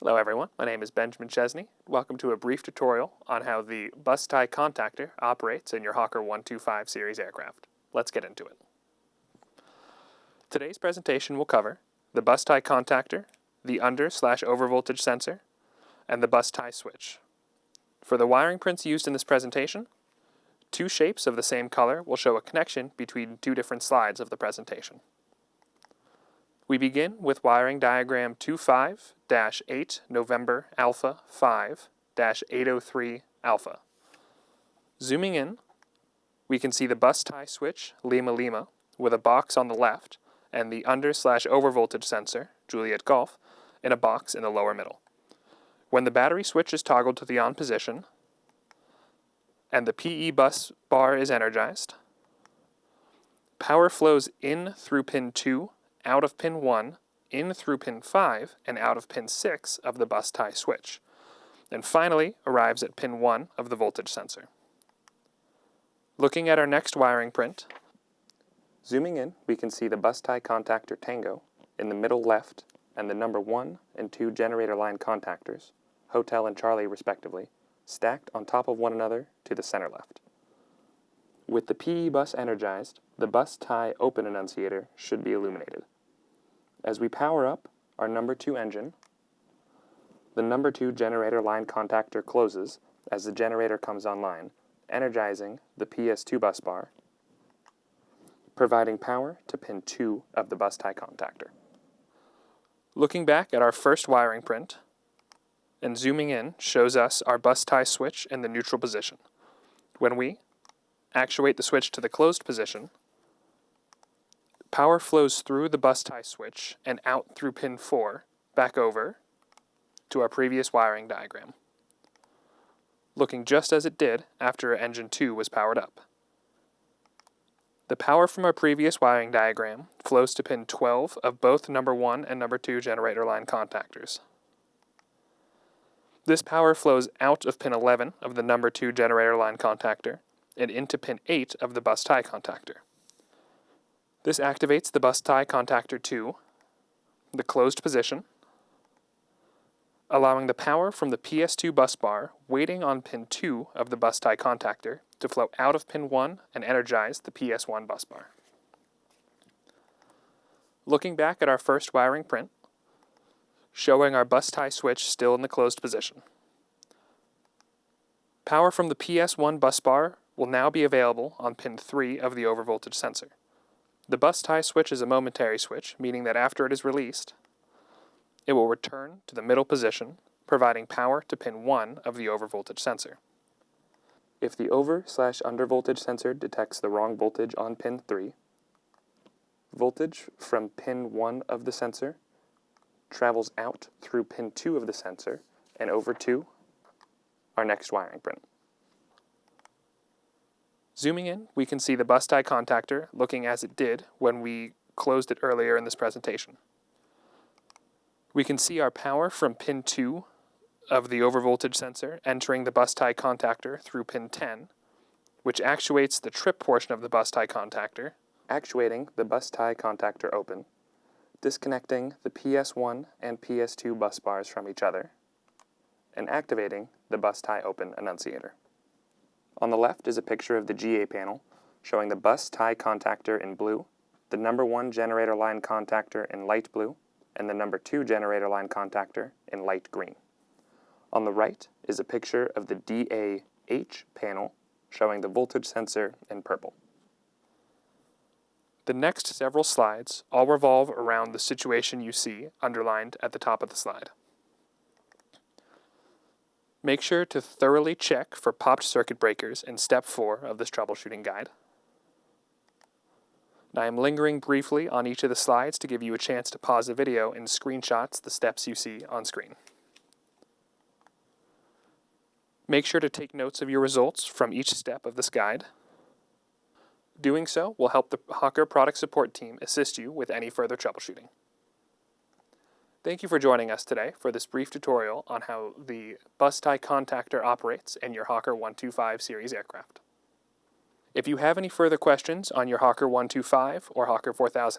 Hello everyone, my name is Benjamin Chesney. Welcome to a brief tutorial on how the bus tie contactor operates in your Hawker 125 series aircraft. Let's get into it. Today's presentation will cover the bus tie contactor, the under/overvoltage sensor, and the bus tie switch. For the wiring prints used in this presentation, two shapes of the same color will show a connection between two different slides of the presentation. We begin with wiring diagram 25-8 November Alpha 5-803 Alpha. Zooming in, we can see the bus tie switch Lima Lima with a box on the left and the under/overvoltage sensor Juliet Golf in a box in the lower middle. When the battery switch is toggled to the on position and the PE bus bar is energized, power flows in through pin 2, out of pin 1, in through pin 5, and out of pin 6 of the bus tie switch, and finally arrives at pin 1 of the voltage sensor. Looking at our next wiring print, zooming in, we can see the bus tie contactor Tango in the middle left and the number 1 and 2 generator line contactors, Hotel and Charlie respectively, stacked on top of one another to the center left. With the PE bus energized, the bus tie open annunciator should be illuminated. As we power up our number 2 engine, the number 2 generator line contactor closes as the generator comes online, energizing the PS2 bus bar, providing power to pin 2 of the bus tie contactor. Looking back at our first wiring print, and zooming in shows us our bus tie switch in the neutral position. When we actuate the switch to the closed position, power flows through the bus tie switch and out through pin 4, back over to our previous wiring diagram, looking just as it did after engine 2 was powered up. The power from our previous wiring diagram flows to pin 12 of both number 1 and number 2 generator line contactors. This power flows out of pin 11 of the number 2 generator line contactor and into pin 8 of the bus tie contactor. This activates the bus tie contactor to the closed position, allowing the power from the PS2 bus bar waiting on pin 2 of the bus tie contactor to flow out of pin 1 and energize the PS1 bus bar. Looking back at our first wiring print, showing our bus tie switch still in the closed position. Power from the PS1 bus bar will now be available on pin 3 of the overvoltage sensor. The bus tie switch is a momentary switch, meaning that after it is released, it will return to the middle position, providing power to pin 1 of the overvoltage sensor. If the over/undervoltage sensor detects the wrong voltage on pin 3, voltage from pin 1 of the sensor travels out through pin 2 of the sensor and over to our next wiring print. Zooming in, we can see the bus tie contactor looking as it did when we closed it earlier in this presentation. We can see our power from pin 2 of the overvoltage sensor entering the bus tie contactor through pin 10, which actuates the trip portion of the bus tie contactor, actuating the bus tie contactor open, disconnecting the PS1 and PS2 bus bars from each other, and activating the bus tie open annunciator. On the left is a picture of the GA panel showing the bus tie contactor in blue, the number 1 generator line contactor in light blue, and the number 2 generator line contactor in light green. On the right is a picture of the DAH panel showing the voltage sensor in purple. The next several slides all revolve around the situation you see underlined at the top of the slide. Make sure to thoroughly check for popped circuit breakers in step 4 of this troubleshooting guide. I am lingering briefly on each of the slides to give you a chance to pause the video and screenshots the steps you see on screen. Make sure to take notes of your results from each step of this guide. Doing so will help the Hawker product support team assist you with any further troubleshooting. Thank you for joining us today for this brief tutorial on how the bus tie contactor operates in your Hawker 125 series aircraft. If you have any further questions on your Hawker 125 or Hawker 4000